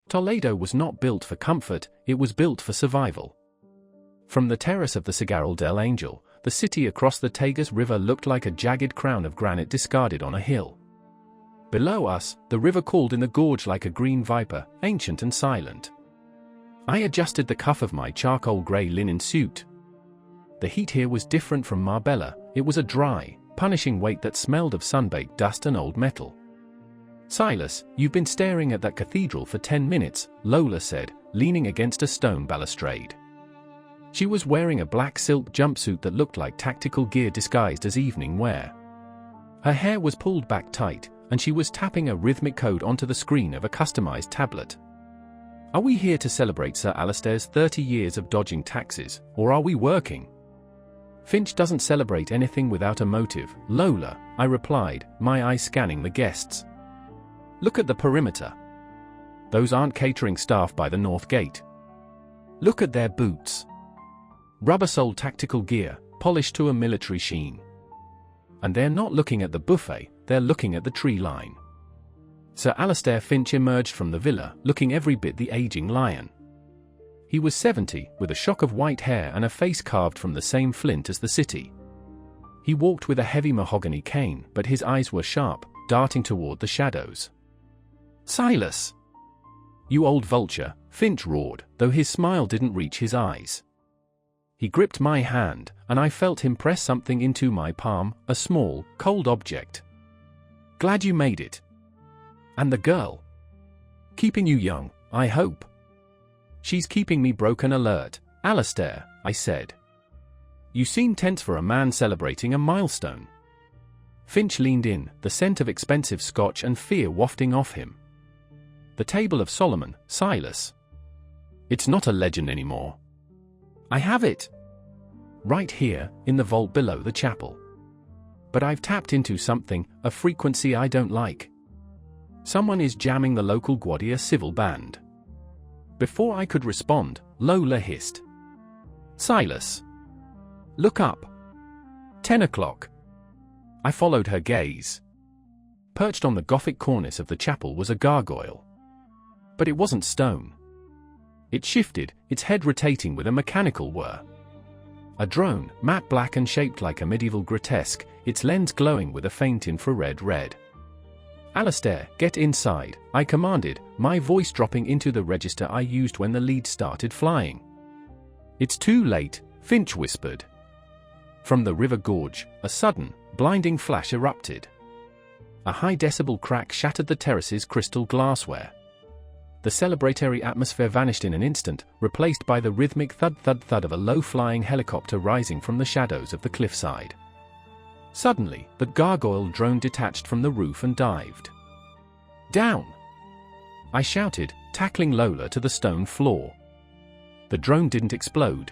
Toledo was not built for comfort, it was built for survival. From the terrace of the Cigarral del Angel, the city across the Tagus River looked like a jagged crown of granite discarded on a hill. Below us, the river called in the gorge like a green viper, ancient and silent. I adjusted the cuff of my charcoal grey linen suit. The heat here was different from Marbella, it was a dry, punishing weight that smelled of sunbaked dust and old metal. "Silas, you've been staring at that cathedral for 10 minutes, Lola said, leaning against a stone balustrade. She was wearing a black silk jumpsuit that looked like tactical gear disguised as evening wear. Her hair was pulled back tight, and she was tapping a rhythmic code onto the screen of a customized tablet. Are we here to celebrate Sir Alistair's 30 years of dodging taxes, or are we working? Finch doesn't celebrate anything without a motive, Lola, I replied, my eyes scanning the guests. Look at the perimeter. Those aren't catering staff by the north gate. Look at their boots. Rubber-soled tactical gear, polished to a military sheen. And they're not looking at the buffet, they're looking at the tree line. Sir Alistair Finch emerged from the villa, looking every bit the aging lion. He was 70, with a shock of white hair and a face carved from the same flint as the city. He walked with a heavy mahogany cane, but his eyes were sharp, darting toward the shadows. "Silas! You old vulture," Finch roared, though his smile didn't reach his eyes. He gripped my hand, and I felt him press something into my palm, a small, cold object. "Glad you made it. And the girl? Keeping you young, I hope." "She's keeping me broken alert, Alistair," I said. "You seem tense for a man celebrating a milestone." Finch leaned in, the scent of expensive scotch and fear wafting off him. "The Table of Solomon, Silas. It's not a legend anymore. I have it. Right here, in the vault below the chapel. But I've tapped into something, a frequency I don't like. Someone is jamming the local Gwadia civil band." Before I could respond, Lola hissed. "Silas! Look up. 10 o'clock. I followed her gaze. Perched on the Gothic cornice of the chapel was a gargoyle. But it wasn't stone. It shifted, its head rotating with a mechanical whir. A drone, matte black and shaped like a medieval grotesque, its lens glowing with a faint infrared red. "Alistair, get inside," I commanded, my voice dropping into the register I used when the lead started flying. "It's too late," Finch whispered. From the river gorge, a sudden, blinding flash erupted. A high-decibel crack shattered the terrace's crystal glassware. The celebratory atmosphere vanished in an instant, replaced by the rhythmic thud-thud-thud of a low-flying helicopter rising from the shadows of the cliffside. Suddenly, the gargoyle drone detached from the roof and dived. "Down!" I shouted, tackling Lola to the stone floor. The drone didn't explode.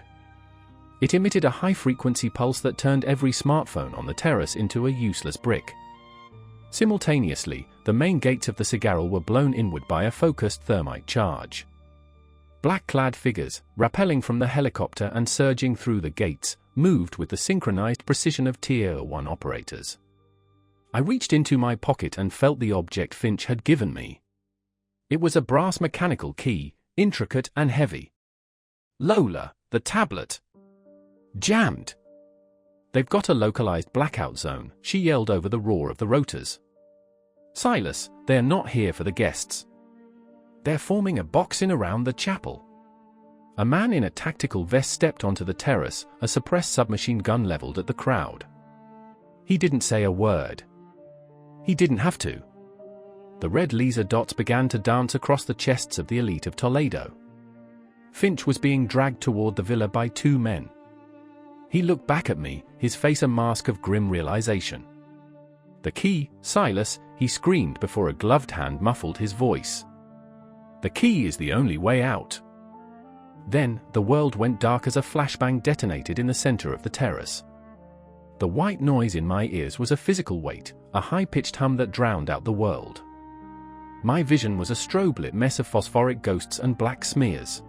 It emitted a high-frequency pulse that turned every smartphone on the terrace into a useless brick. Simultaneously, the main gates of the Cigarral were blown inward by a focused thermite charge. Black-clad figures, rappelling from the helicopter and surging through the gates, moved with the synchronized precision of Tier 1 operators. I reached into my pocket and felt the object Finch had given me. It was a brass mechanical key, intricate and heavy. "Lola, the tablet! Jammed! They've got a localized blackout zone," she yelled over the roar of the rotors. "Silas, they're not here for the guests. They're forming a box in around the chapel." A man in a tactical vest stepped onto the terrace, a suppressed submachine gun leveled at the crowd. He didn't say a word. He didn't have to. The red laser dots began to dance across the chests of the elite of Toledo. Finch was being dragged toward the villa by 2 men. He looked back at me, his face a mask of grim realization. "The key, Silas," he screamed before a gloved hand muffled his voice. "The key is the only way out." Then, the world went dark as a flashbang detonated in the center of the terrace. The white noise in my ears was a physical weight, a high-pitched hum that drowned out the world. My vision was a strobe-lit mess of phosphoric ghosts and black smears.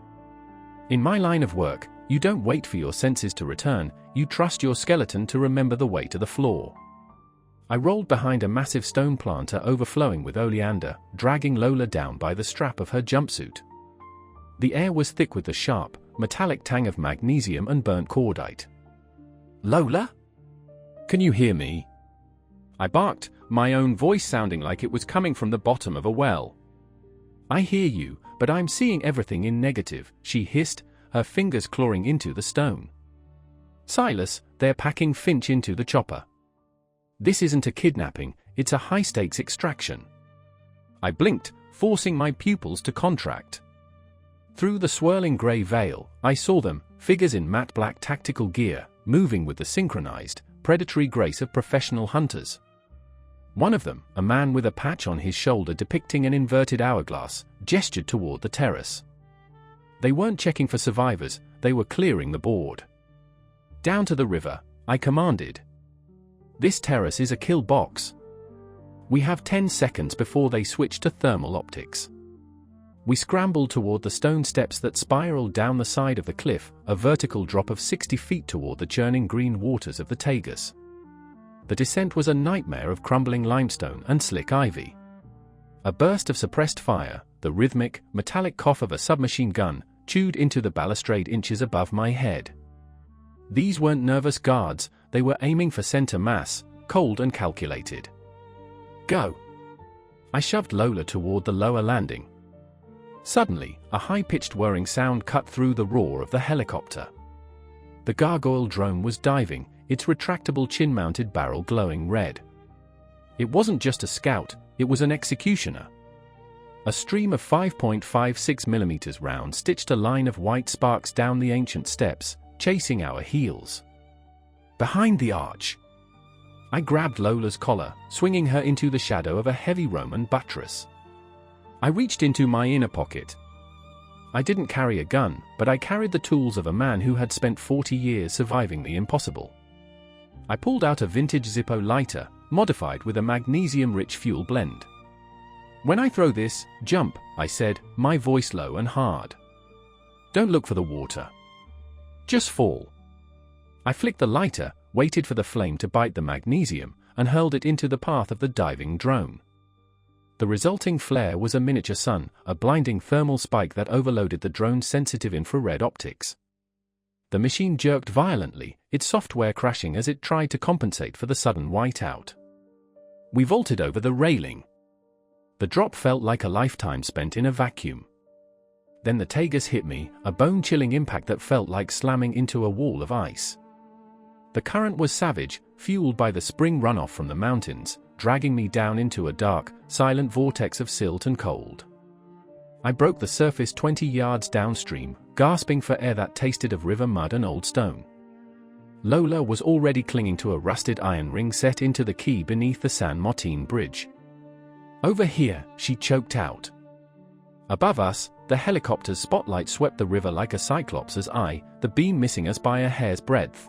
In my line of work, you don't wait for your senses to return, you trust your skeleton to remember the way to the floor. I rolled behind a massive stone planter overflowing with oleander, dragging Lola down by the strap of her jumpsuit. The air was thick with the sharp, metallic tang of magnesium and burnt cordite. "Lola? Can you hear me?" I barked, my own voice sounding like it was coming from the bottom of a well. "I hear you, but I'm seeing everything in negative," she hissed, her fingers clawing into the stone. "Silas, they're packing Finch into the chopper. This isn't a kidnapping, it's a high-stakes extraction." I blinked, forcing my pupils to contract. Through the swirling grey veil, I saw them, figures in matte black tactical gear, moving with the synchronized, predatory grace of professional hunters. One of them, a man with a patch on his shoulder depicting an inverted hourglass, gestured toward the terrace. They weren't checking for survivors, they were clearing the board. "Down to the river," I commanded. "This terrace is a kill box. We have 10 seconds before they switch to thermal optics." We scrambled toward the stone steps that spiraled down the side of the cliff, a vertical drop of 60 feet toward the churning green waters of the Tagus. The descent was a nightmare of crumbling limestone and slick ivy. A burst of suppressed fire, the rhythmic, metallic cough of a submachine gun, chewed into the balustrade inches above my head. These weren't nervous guards, they were aiming for center mass, cold and calculated. "Go!" I shoved Lola toward the lower landing. Suddenly, a high-pitched whirring sound cut through the roar of the helicopter. The gargoyle drone was diving, its retractable chin-mounted barrel glowing red. It wasn't just a scout, it was an executioner. A stream of 5.56mm rounds stitched a line of white sparks down the ancient steps, chasing our heels. Behind the arch. I grabbed Lola's collar, swinging her into the shadow of a heavy Roman buttress. I reached into my inner pocket. I didn't carry a gun, but I carried the tools of a man who had spent 40 years surviving the impossible. I pulled out a vintage Zippo lighter, modified with a magnesium-rich fuel blend. "When I throw this, jump," I said, my voice low and hard. "Don't look for the water. Just fall." I flicked the lighter, waited for the flame to bite the magnesium, and hurled it into the path of the diving drone. The resulting flare was a miniature sun, a blinding thermal spike that overloaded the drone's sensitive infrared optics. The machine jerked violently, its software crashing as it tried to compensate for the sudden whiteout. We vaulted over the railing. The drop felt like a lifetime spent in a vacuum. Then the Tagus hit me, a bone-chilling impact that felt like slamming into a wall of ice. The current was savage, fueled by the spring runoff from the mountains, dragging me down into a dark, silent vortex of silt and cold. I broke the surface 20 yards downstream, gasping for air that tasted of river mud and old stone. Lola was already clinging to a rusted iron ring set into the quay beneath the San Martin bridge. "Over here," she choked out. Above us, the helicopter's spotlight swept the river like a cyclops' eye, the beam missing us by a hair's breadth.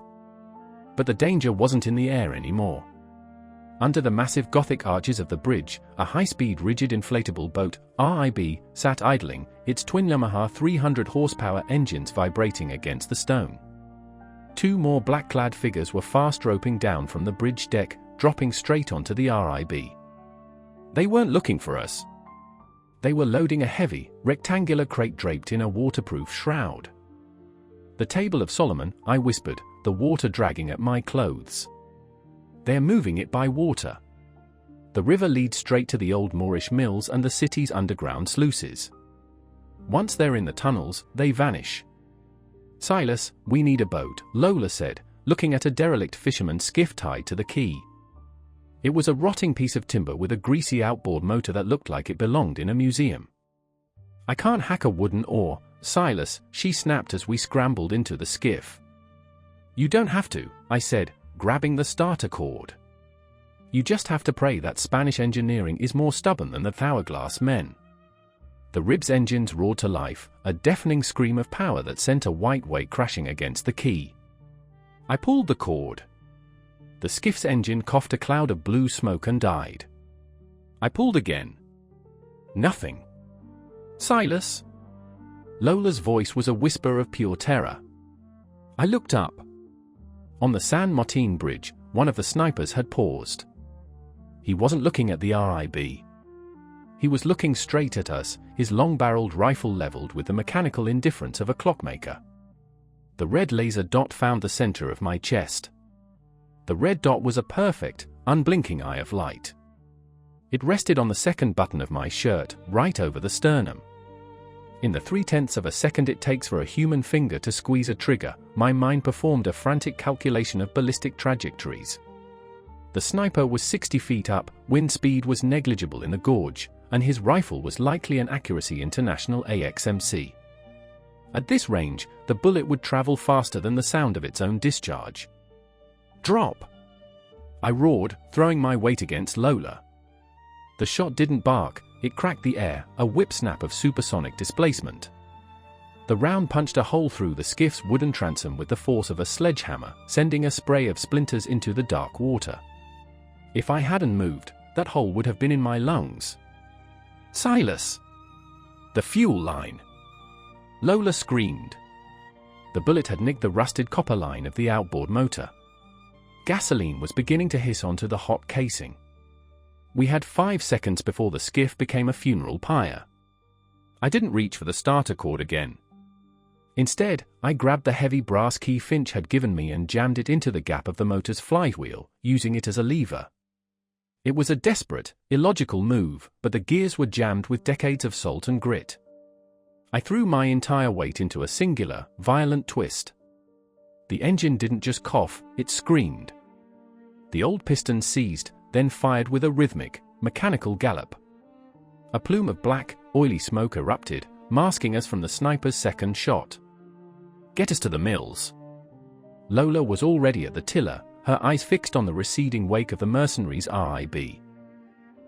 But the danger wasn't in the air anymore. Under the massive Gothic arches of the bridge, a high-speed rigid inflatable boat, RIB, sat idling, its twin Yamaha 300 horsepower engines vibrating against the stone. Two more black-clad figures were fast roping down from the bridge deck, dropping straight onto the RIB. They weren't looking for us. They were loading a heavy, rectangular crate draped in a waterproof shroud. "The Table of Solomon," I whispered, the water dragging at my clothes. "They're moving it by water. The river leads straight to the old Moorish mills and the city's underground sluices. Once they're in the tunnels, they vanish." "Silas, we need a boat," Lola said, looking at a derelict fisherman's skiff tied to the quay. It was a rotting piece of timber with a greasy outboard motor that looked like it belonged in a museum. "I can't hack a wooden oar, Silas," she snapped as we scrambled into the skiff. "You don't have to," I said, grabbing the starter cord. "You just have to pray that Spanish engineering is more stubborn than the hourglass men." The rib's engines roared to life, a deafening scream of power that sent a white wake crashing against the quay. I pulled the cord. The skiff's engine coughed a cloud of blue smoke and died. I pulled again. Nothing. "Silas?" Lola's voice was a whisper of pure terror. I looked up. On the San Martin bridge, one of the snipers had paused. He wasn't looking at the RIB. He was looking straight at us, his long-barreled rifle leveled with the mechanical indifference of a clockmaker. The red laser dot found the center of my chest. The red dot was a perfect, unblinking eye of light. It rested on the second button of my shirt, right over the sternum. In the 0.3 of a second it takes for a human finger to squeeze a trigger, my mind performed a frantic calculation of ballistic trajectories. The sniper was 60 feet up, wind speed was negligible in the gorge, and his rifle was likely an accuracy international AXMC. At this range, the bullet would travel faster than the sound of its own discharge. "Drop!" I roared, throwing my weight against Lola. The shot didn't bark, it cracked the air, a whip snap of supersonic displacement. The round punched a hole through the skiff's wooden transom with the force of a sledgehammer, sending a spray of splinters into the dark water. If I hadn't moved, that hole would have been in my lungs. "Silas!" "The fuel line!" Lola screamed. The bullet had nicked the rusted copper line of the outboard motor. Gasoline was beginning to hiss onto the hot casing. We had 5 seconds before the skiff became a funeral pyre. I didn't reach for the starter cord again. Instead, I grabbed the heavy brass key Finch had given me and jammed it into the gap of the motor's flywheel, using it as a lever. It was a desperate, illogical move, but the gears were jammed with decades of salt and grit. I threw my entire weight into a singular, violent twist. The engine didn't just cough, it screamed. The old piston seized, then fired with a rhythmic, mechanical gallop. A plume of black, oily smoke erupted, masking us from the sniper's second shot. "Get us to the mills." Lola was already at the tiller, her eyes fixed on the receding wake of the mercenaries' RIB.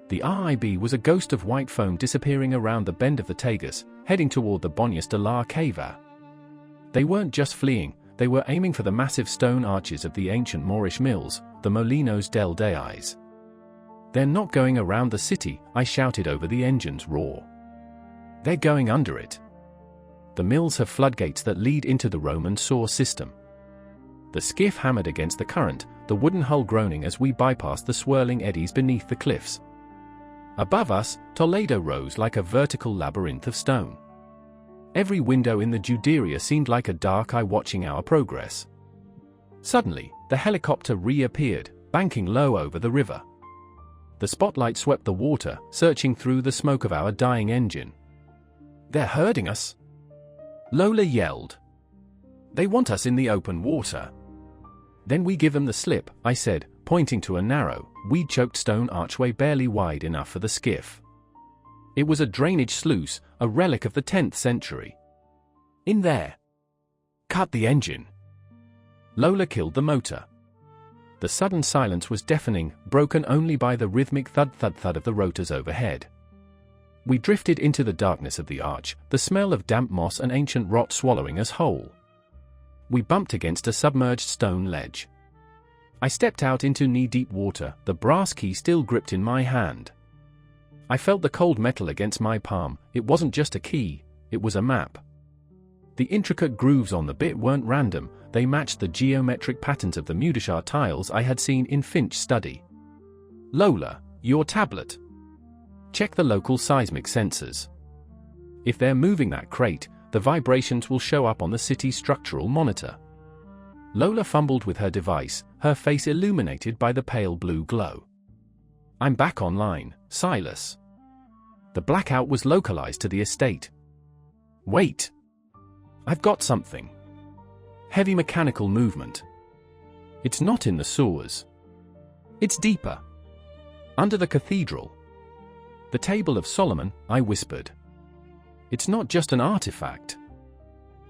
The RIB was a ghost of white foam disappearing around the bend of the Tagus, heading toward the Bonias de la Cava. They weren't just fleeing, they were aiming for the massive stone arches of the ancient Moorish mills, the Molinos del Deis. "They're not going around the city," I shouted over the engine's roar. "They're going under it. The mills have floodgates that lead into the Roman sewer system." The skiff hammered against the current, the wooden hull groaning as we bypassed the swirling eddies beneath the cliffs. Above us, Toledo rose like a vertical labyrinth of stone. Every window in the Juderia seemed like a dark eye watching our progress. Suddenly, the helicopter reappeared, banking low over the river. The spotlight swept the water, searching through the smoke of our dying engine. "They're herding us!" Lola yelled. "They want us in the open water." "Then we give them the slip," I said, pointing to a narrow, weed-choked stone archway barely wide enough for the skiff. It was a drainage sluice, a relic of the 10th century. "In there." "Cut the engine." Lola killed the motor. The sudden silence was deafening, broken only by the rhythmic thud-thud-thud of the rotors overhead. We drifted into the darkness of the arch, the smell of damp moss and ancient rot swallowing us whole. We bumped against a submerged stone ledge. I stepped out into knee-deep water, the brass key still gripped in my hand. I felt the cold metal against my palm. It wasn't just a key, it was a map. The intricate grooves on the bit weren't random, they matched the geometric patterns of the Mudashar tiles I had seen in Finch study. "Lola, your tablet. Check the local seismic sensors. If they're moving that crate, the vibrations will show up on the city's structural monitor." Lola fumbled with her device, her face illuminated by the pale blue glow. "I'm back online, Silas." The blackout was localized to the estate. "Wait! I've got something." Heavy mechanical movement. "It's not in the sewers. It's deeper. Under the cathedral." "The Table of Solomon," I whispered. "It's not just an artifact.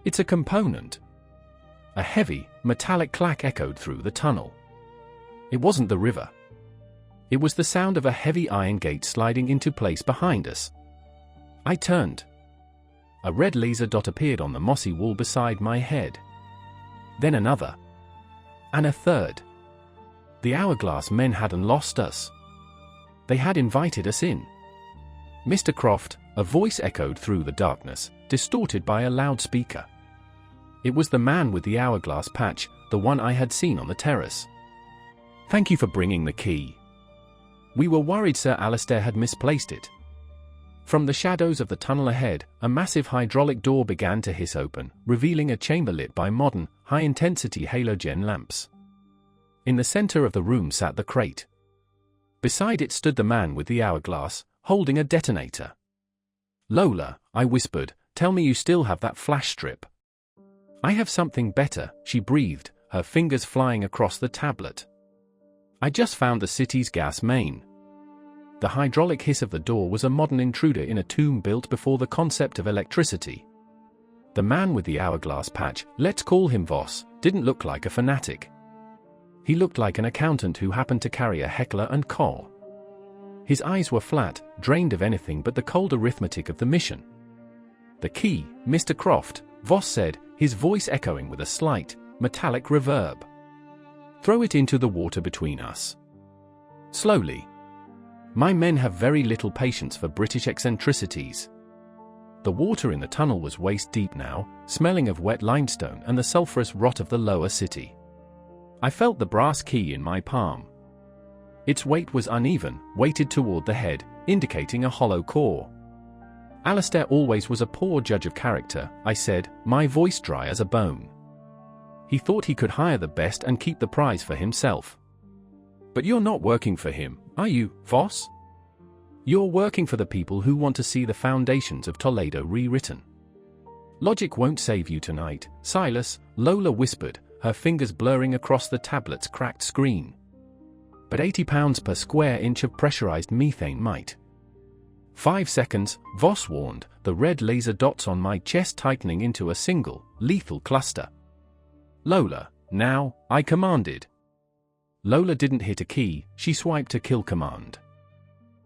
It's a component." A heavy, metallic clack echoed through the tunnel. It wasn't the river. It was the sound of a heavy iron gate sliding into place behind us. I turned. A red laser dot appeared on the mossy wall beside my head. Then another. And a third. The Hourglass men hadn't lost us. They had invited us in. "Mr. Croft," a voice echoed through the darkness, distorted by a loudspeaker. It was the man with the hourglass patch, the one I had seen on the terrace. "Thank you for bringing the key." We were worried Sir Alistair had misplaced it. From the shadows of the tunnel ahead, a massive hydraulic door began to hiss open, revealing a chamber lit by modern, high-intensity halogen lamps. In the center of the room sat the crate. Beside it stood the man with the hourglass, holding a detonator. "Lola," I whispered, "tell me you still have that flash strip." "I have something better," she breathed, her fingers flying across the tablet. "I just found the city's gas main." The hydraulic hiss of the door was a modern intruder in a tomb built before the concept of electricity. The man with the hourglass patch, let's call him Voss, didn't look like a fanatic. He looked like an accountant who happened to carry a Heckler and Koch. His eyes were flat, drained of anything but the cold arithmetic of the mission. "The key, Mr. Croft," Voss said, his voice echoing with a slight, metallic reverb. "Throw it into the water between us. Slowly. My men have very little patience for British eccentricities." The water in the tunnel was waist deep now, smelling of wet limestone and the sulphurous rot of the lower city. I felt the brass key in my palm. Its weight was uneven, weighted toward the head, indicating a hollow core. "Alistair always was a poor judge of character," I said, my voice dry as a bone. "He thought he could hire the best and keep the prize for himself." "But you're not working for him, are you, Voss? You're working for the people who want to see the foundations of Toledo rewritten." "Logic won't save you tonight, Silas," Lola whispered, her fingers blurring across the tablet's cracked screen. "But £80 per square inch of pressurized methane might." 5 seconds, Voss warned, the red laser dots on my chest tightening into a single, lethal cluster. "Lola, now," I commanded. Lola didn't hit a key, she swiped a kill command.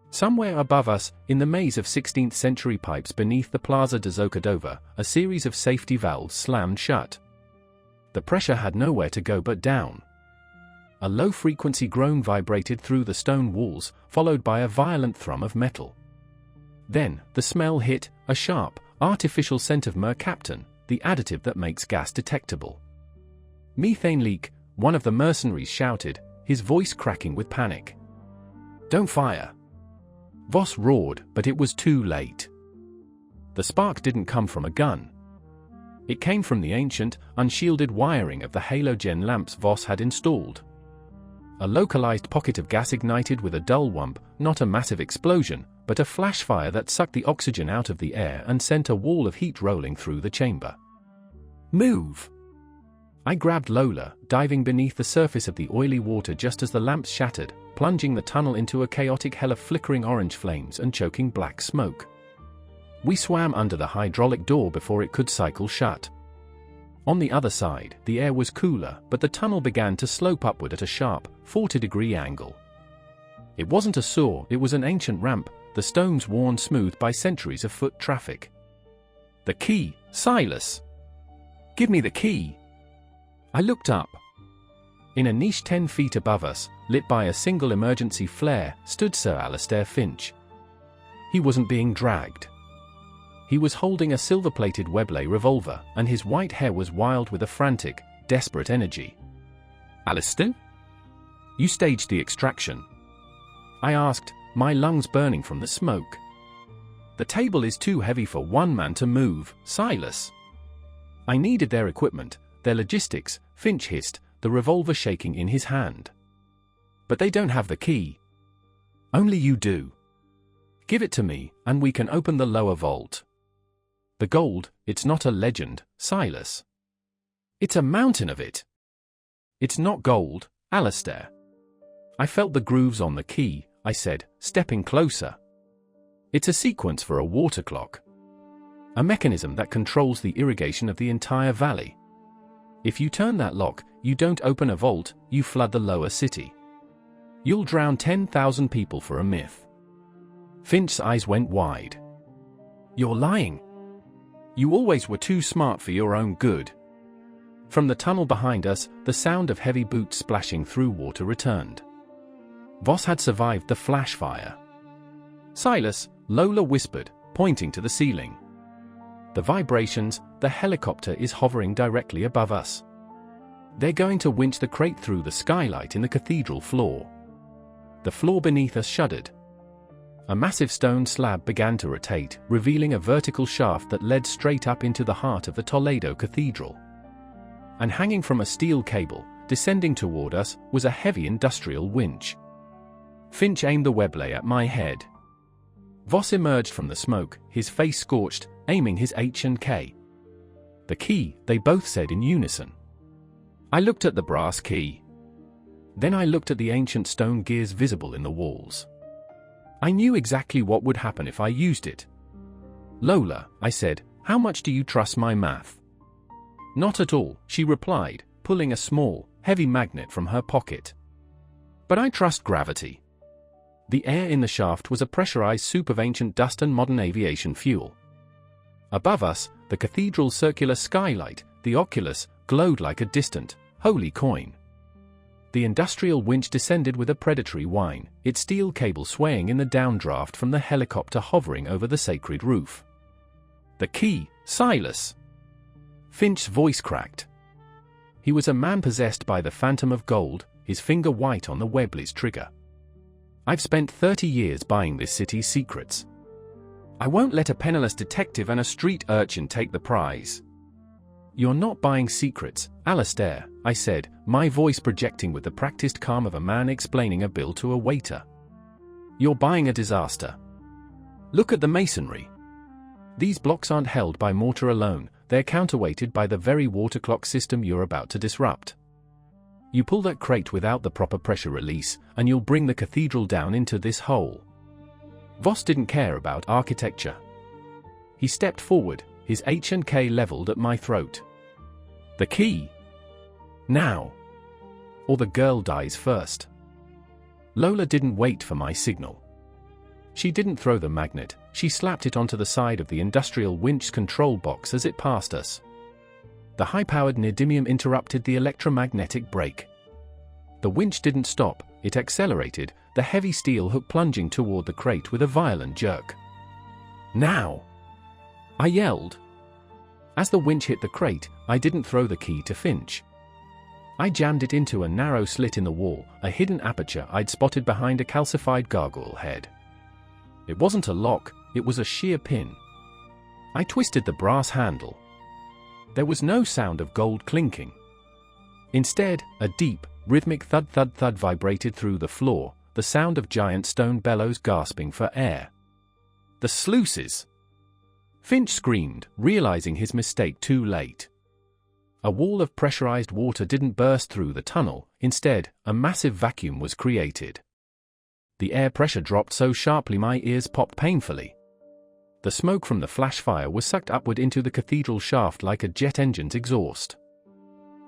Somewhere above us, in the maze of 16th century pipes beneath the Plaza de Zocadova, a series of safety valves slammed shut. The pressure had nowhere to go but down. A low-frequency groan vibrated through the stone walls, followed by a violent thrum of metal. Then, the smell hit, a sharp, artificial scent of mercaptan, the additive that makes gas detectable. "Methane leak," one of the mercenaries shouted, his voice cracking with panic. "Don't fire!" Voss roared, but it was too late. The spark didn't come from a gun. It came from the ancient, unshielded wiring of the halogen lamps Voss had installed. A localized pocket of gas ignited with a dull whump, not a massive explosion, but a flash fire that sucked the oxygen out of the air and sent a wall of heat rolling through the chamber. "Move!" I grabbed Lola, diving beneath the surface of the oily water just as the lamps shattered, plunging the tunnel into a chaotic hell of flickering orange flames and choking black smoke. We swam under the hydraulic door before it could cycle shut. On the other side, the air was cooler, but the tunnel began to slope upward at a sharp, 40-degree angle. It wasn't a saw, it was an ancient ramp, the stones worn smooth by centuries of foot traffic. "The key, Silas! Give me the key!" I looked up. In a niche 10 feet above us, lit by a single emergency flare, stood Sir Alistair Finch. He wasn't being dragged. He was holding a silver-plated Webley revolver, and his white hair was wild with a frantic, desperate energy. "Alistair? You staged the extraction?" I asked, my lungs burning from the smoke. "The table is too heavy for one man to move, Silas." "I needed their equipment, their logistics," Finch hissed, the revolver shaking in his hand. "But they don't have the key." "Only you do. Give it to me, and we can open the lower vault. The gold, it's not a legend, Silas. It's a mountain of it." "It's not gold, Alistair." "I felt the grooves on the key," I said, stepping closer. "It's a sequence for a water clock. A mechanism that controls the irrigation of the entire valley. If you turn that lock, you don't open a vault, you flood the lower city. You'll drown 10,000 people for a myth." Finch's eyes went wide. "You're lying. You always were too smart for your own good." From the tunnel behind us, the sound of heavy boots splashing through water returned. Voss had survived the flash fire. "Silas," Lola whispered, pointing to the ceiling. "The vibrations, the helicopter is hovering directly above us. They're going to winch the crate through the skylight in the cathedral floor." The floor beneath us shuddered. A massive stone slab began to rotate, revealing a vertical shaft that led straight up into the heart of the Toledo Cathedral. And hanging from a steel cable, descending toward us, was a heavy industrial winch. Finch aimed the weblay at my head. Voss emerged from the smoke, his face scorched, aiming his H&K. "The key," they both said in unison. I looked at the brass key. Then I looked at the ancient stone gears visible in the walls. I knew exactly what would happen if I used it. "Lola," I said, "how much do you trust my math?" "Not at all," she replied, pulling a small, heavy magnet from her pocket. "But I trust gravity." The air in the shaft was a pressurized soup of ancient dust and modern aviation fuel. Above us, the cathedral's circular skylight, the oculus, glowed like a distant, holy coin. The industrial winch descended with a predatory whine, its steel cable swaying in the downdraft from the helicopter hovering over the sacred roof. "The key, Silas!" Finch's voice cracked. He was a man possessed by the phantom of gold, his finger white on the Webley's trigger. "I've spent 30 years buying this city's secrets. I won't let a penniless detective and a street urchin take the prize." "You're not buying secrets, Alistair," I said, my voice projecting with the practiced calm of a man explaining a bill to a waiter. "You're buying a disaster. Look at the masonry. These blocks aren't held by mortar alone, they're counterweighted by the very water clock system you're about to disrupt. You pull that crate without the proper pressure release, and you'll bring the cathedral down into this hole." Voss didn't care about architecture. He stepped forward, his H&K leveled at my throat. "The key! Now! Or the girl dies first." Lola didn't wait for my signal. She didn't throw the magnet, she slapped it onto the side of the industrial winch's control box as it passed us. The high-powered neodymium interrupted the electromagnetic brake. The winch didn't stop, it accelerated, the heavy steel hook plunging toward the crate with a violent jerk. "Now!" I yelled. As the winch hit the crate, I didn't throw the key to Finch. I jammed it into a narrow slit in the wall, a hidden aperture I'd spotted behind a calcified gargoyle head. It wasn't a lock, it was a sheer pin. I twisted the brass handle. There was no sound of gold clinking. Instead, a deep, rhythmic thud-thud-thud vibrated through the floor, the sound of giant stone bellows gasping for air. "The sluices!" Finch screamed, realizing his mistake too late. A wall of pressurized water didn't burst through the tunnel, instead, a massive vacuum was created. The air pressure dropped so sharply my ears popped painfully. The smoke from the flash fire was sucked upward into the cathedral shaft like a jet engine's exhaust.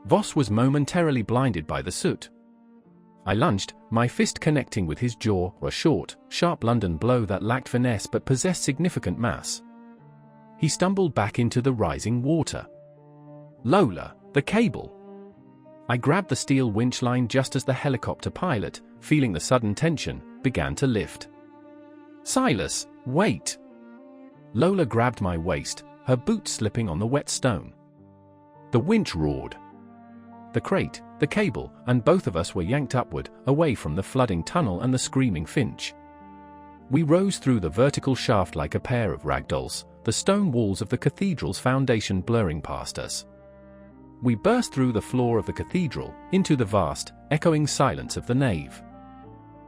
Voss was momentarily blinded by the soot. I lunged, my fist connecting with his jaw, a short, sharp London blow that lacked finesse but possessed significant mass. He stumbled back into the rising water. "Lola, the cable!" I grabbed the steel winch line just as the helicopter pilot, feeling the sudden tension, began to lift. "Silas, wait!" Lola grabbed my waist, her boots slipping on the wet stone. The winch roared. The crate, the cable, and both of us were yanked upward, away from the flooding tunnel and the screaming Finch. We rose through the vertical shaft like a pair of ragdolls, the stone walls of the cathedral's foundation blurring past us. We burst through the floor of the cathedral, into the vast, echoing silence of the nave.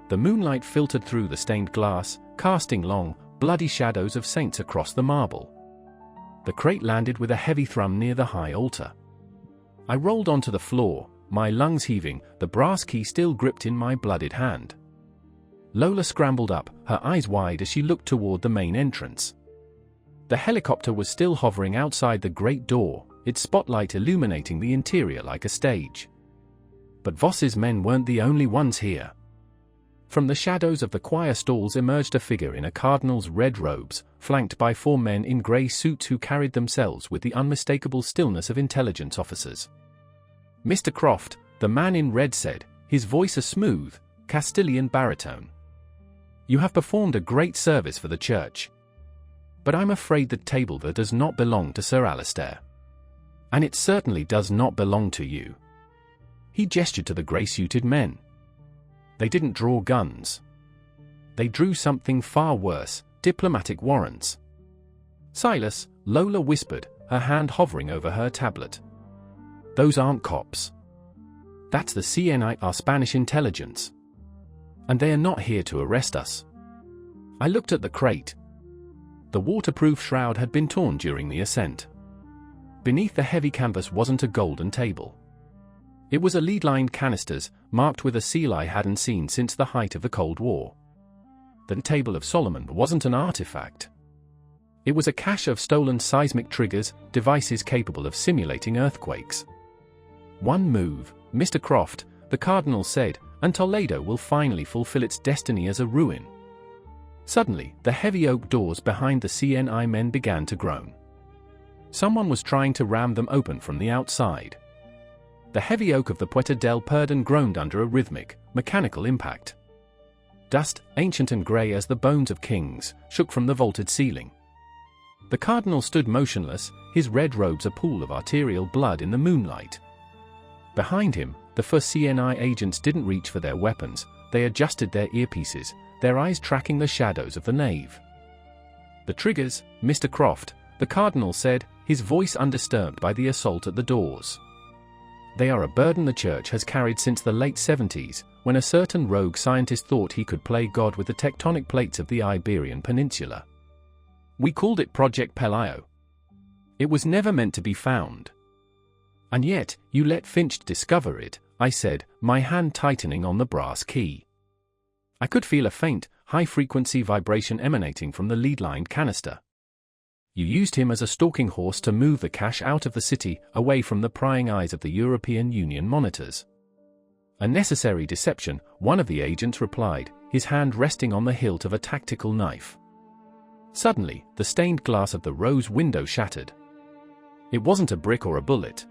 The moonlight filtered through the stained glass, casting long, bloody shadows of saints across the marble. The crate landed with a heavy thrum near the high altar. I rolled onto the floor, my lungs heaving, the brass key still gripped in my bloodied hand. Lola scrambled up, her eyes wide as she looked toward the main entrance. The helicopter was still hovering outside the great door, its spotlight illuminating the interior like a stage. But Voss's men weren't the only ones here. From the shadows of the choir stalls emerged a figure in a cardinal's red robes, flanked by 4 men in grey suits who carried themselves with the unmistakable stillness of intelligence officers. "Mr. Croft," the man in red said, his voice a smooth, Castilian baritone. "You have performed a great service for the church. But I'm afraid that table there does not belong to Sir Alistair. And it certainly does not belong to you." He gestured to the grey-suited men. They didn't draw guns. They drew something far worse, diplomatic warrants. Silas, Lola whispered, her hand hovering over her tablet. Those aren't cops. That's the CNI, our Spanish intelligence. And they are not here to arrest us. I looked at the crate. The waterproof shroud had been torn during the ascent. Beneath the heavy canvas wasn't a golden table. It was a lead-lined canisters, marked with a seal I hadn't seen since the height of the Cold War. The Table of Solomon wasn't an artifact. It was a cache of stolen seismic triggers, devices capable of simulating earthquakes. One move, Mr. Croft, the Cardinal said, and Toledo will finally fulfill its destiny as a ruin. Suddenly, the heavy oak doors behind the CNI men began to groan. Someone was trying to ram them open from the outside. The heavy oak of the Puerta del Perdón groaned under a rhythmic, mechanical impact. Dust, ancient and grey as the bones of kings, shook from the vaulted ceiling. The Cardinal stood motionless, his red robes a pool of arterial blood in the moonlight. Behind him, the first CNI agents didn't reach for their weapons, they adjusted their earpieces, their eyes tracking the shadows of the nave. The triggers, Mr. Croft, the Cardinal said, his voice undisturbed by the assault at the doors. They are a burden the Church has carried since the late 70s, when a certain rogue scientist thought he could play God with the tectonic plates of the Iberian Peninsula. We called it Project Pelayo. It was never meant to be found. And yet, you let Finch discover it, I said, my hand tightening on the brass key. I could feel a faint, high-frequency vibration emanating from the lead-lined canister. You used him as a stalking horse to move the cache out of the city, away from the prying eyes of the European Union monitors. A necessary deception, one of the agents replied, his hand resting on the hilt of a tactical knife. Suddenly, the stained glass of the rose window shattered. It wasn't a brick or a bullet.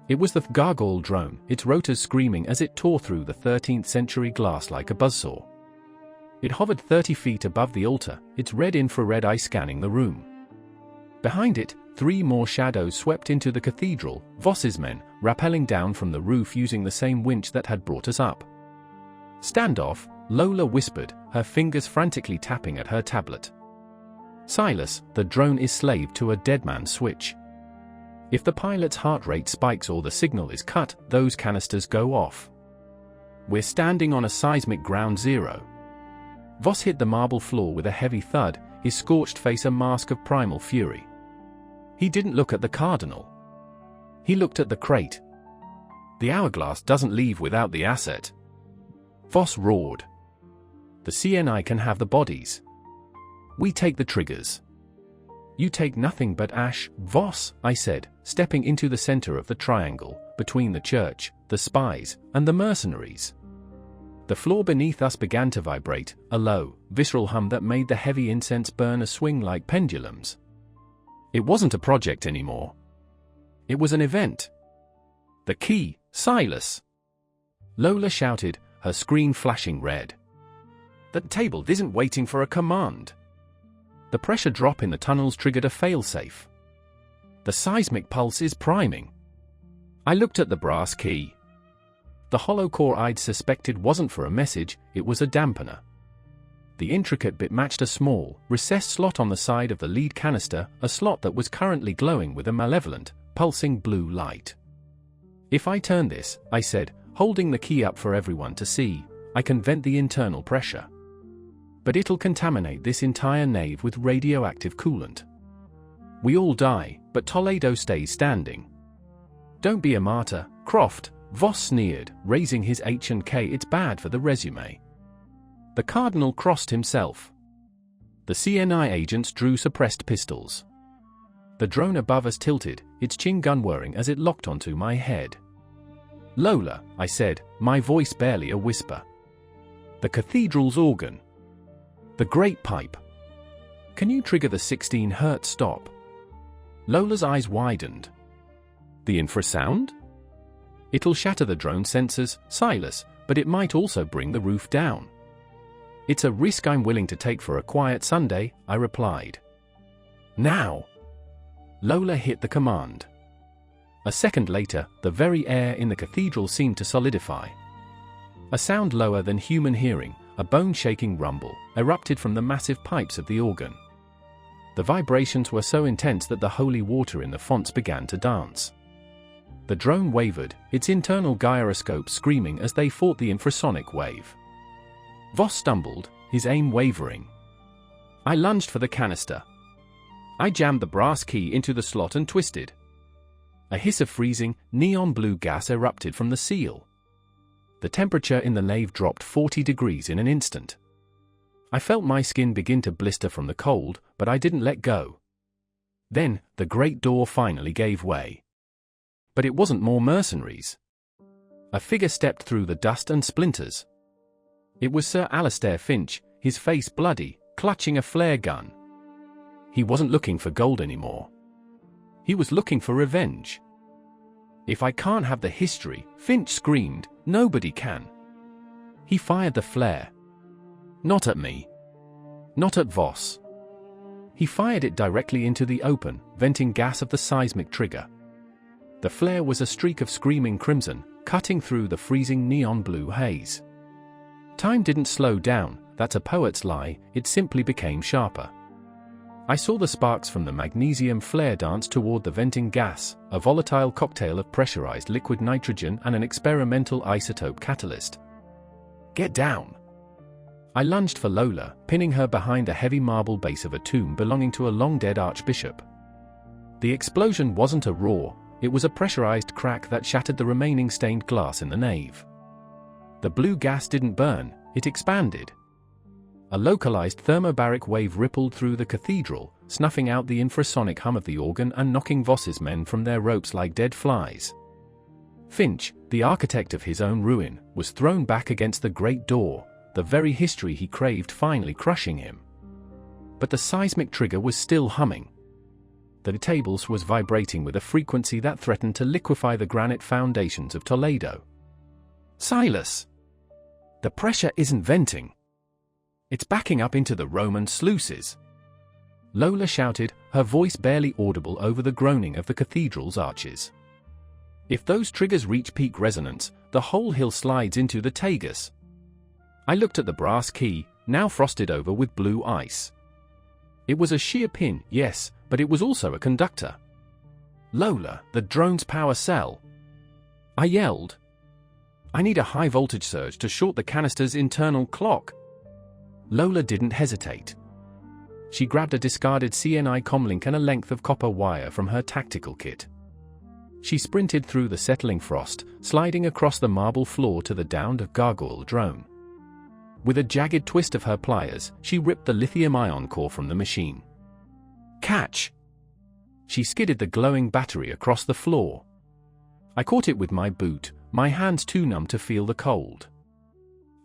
It was the gargoyle drone, its rotors screaming as it tore through the 13th-century glass like a buzzsaw. It hovered 30 feet above the altar, its red infrared eye scanning the room. Behind it, 3 more shadows swept into the cathedral, Voss's men, rappelling down from the roof using the same winch that had brought us up. Stand off, Lola whispered, her fingers frantically tapping at her tablet. Silas, the drone is slave to a dead man's switch. If the pilot's heart rate spikes or the signal is cut, those canisters go off. We're standing on a seismic ground zero. Voss hit the marble floor with a heavy thud, his scorched face a mask of primal fury. He didn't look at the Cardinal. He looked at the crate. The hourglass doesn't leave without the asset. Voss roared. The CNI can have the bodies. We take the triggers. You take nothing but ash, Voss, I said, stepping into the center of the triangle, between the Church, the spies, and the mercenaries. The floor beneath us began to vibrate, a low, visceral hum that made the heavy incense burner swing like pendulums. It wasn't a project anymore. It was an event. The key, Silas! Lola shouted, her screen flashing red. That table isn't waiting for a command. The pressure drop in the tunnels triggered a failsafe. The seismic pulse is priming. I looked at the brass key. The hollow core I'd suspected wasn't for a message, it was a dampener. The intricate bit matched a small, recessed slot on the side of the lead canister, a slot that was currently glowing with a malevolent, pulsing blue light. If I turn this, I said, holding the key up for everyone to see, I can vent the internal pressure. But it'll contaminate this entire nave with radioactive coolant. We all die, but Toledo stays standing. Don't be a martyr, Croft, Voss sneered, raising his H&K. It's bad for the resume. The Cardinal crossed himself. The CNI agents drew suppressed pistols. The drone above us tilted, its chin gun whirring as it locked onto my head. Lola, I said, my voice barely a whisper. The cathedral's organ. The great pipe. Can you trigger the 16 Hz stop? Lola's eyes widened. The infrasound? It'll shatter the drone sensors, Silas, but it might also bring the roof down. It's a risk I'm willing to take for a quiet Sunday, I replied. Now! Lola hit the command. A second later, the very air in the cathedral seemed to solidify. A sound lower than human hearing, a bone-shaking rumble, erupted from the massive pipes of the organ. The vibrations were so intense that the holy water in the fonts began to dance. The drone wavered, its internal gyroscopes screaming as they fought the infrasonic wave. Voss stumbled, his aim wavering. I lunged for the canister. I jammed the brass key into the slot and twisted. A hiss of freezing, neon blue gas erupted from the seal. The temperature in the nave dropped 40 degrees in an instant. I felt my skin begin to blister from the cold, but I didn't let go. Then, the great door finally gave way. But it wasn't more mercenaries. A figure stepped through the dust and splinters. It was Sir Alistair Finch, his face bloody, clutching a flare gun. He wasn't looking for gold anymore. He was looking for revenge. If I can't have the history, Finch screamed, nobody can. He fired the flare. Not at me. Not at Voss. He fired it directly into the open, venting gas of the seismic trigger. The flare was a streak of screaming crimson, cutting through the freezing neon blue haze. Time didn't slow down, that's a poet's lie, it simply became sharper. I saw the sparks from the magnesium flare dance toward the venting gas, a volatile cocktail of pressurized liquid nitrogen and an experimental isotope catalyst. Get down! I lunged for Lola, pinning her behind the heavy marble base of a tomb belonging to a long-dead archbishop. The explosion wasn't a roar, it was a pressurized crack that shattered the remaining stained glass in the nave. The blue gas didn't burn, it expanded. A localized thermobaric wave rippled through the cathedral, snuffing out the infrasonic hum of the organ and knocking Voss's men from their ropes like dead flies. Finch, the architect of his own ruin, was thrown back against the great door, the very history he craved finally crushing him. But the seismic trigger was still humming. The tables was vibrating with a frequency that threatened to liquefy the granite foundations of Toledo. Silas! The pressure isn't venting. It's backing up into the Roman sluices. Lola shouted, her voice barely audible over the groaning of the cathedral's arches. If those triggers reach peak resonance, the whole hill slides into the Tagus. I looked at the brass key, now frosted over with blue ice. It was a sheer pin, yes, but it was also a conductor. Lola, the drone's power cell. I yelled. I need a high voltage surge to short the canister's internal clock. Lola didn't hesitate. She grabbed a discarded CNI comlink and a length of copper wire from her tactical kit. She sprinted through the settling frost, sliding across the marble floor to the downed gargoyle drone. With a jagged twist of her pliers, she ripped the lithium-ion core from the machine. Catch! She skidded the glowing battery across the floor. I caught it with my boot, my hands too numb to feel the cold.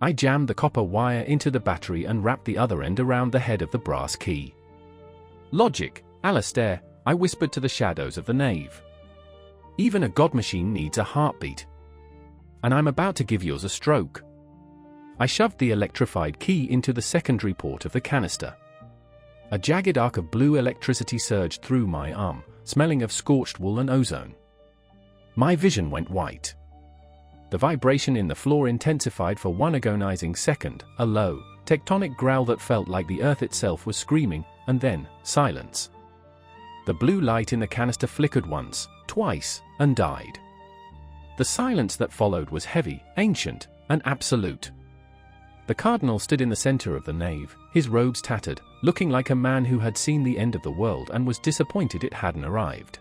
I jammed the copper wire into the battery and wrapped the other end around the head of the brass key. Logic, Alistair, I whispered to the shadows of the nave. Even a god machine needs a heartbeat. And I'm about to give yours a stroke. I shoved the electrified key into the secondary port of the canister. A jagged arc of blue electricity surged through my arm, smelling of scorched wool and ozone. My vision went white. The vibration in the floor intensified for one agonizing second, a low, tectonic growl that felt like the earth itself was screaming, and then, silence. The blue light in the canister flickered once, twice, and died. The silence that followed was heavy, ancient, and absolute. The cardinal stood in the center of the nave, his robes tattered, looking like a man who had seen the end of the world and was disappointed it hadn't arrived.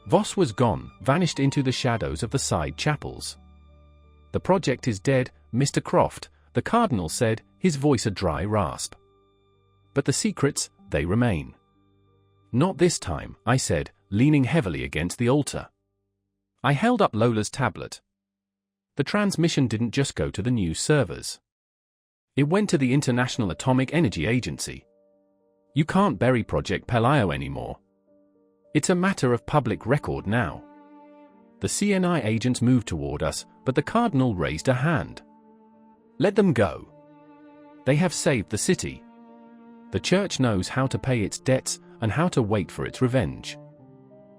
Voss was gone, vanished into the shadows of the side chapels. The project is dead, Mr. Croft, the cardinal said, his voice a dry rasp. But the secrets, they remain. Not this time, I said, leaning heavily against the altar. I held up Lola's tablet. The transmission didn't just go to the news servers. It went to the International Atomic Energy Agency. You can't bury Project Pelayo anymore. It's a matter of public record now. The CNI agents moved toward us, but the cardinal raised a hand. Let them go. They have saved the city. The church knows how to pay its debts and how to wait for its revenge.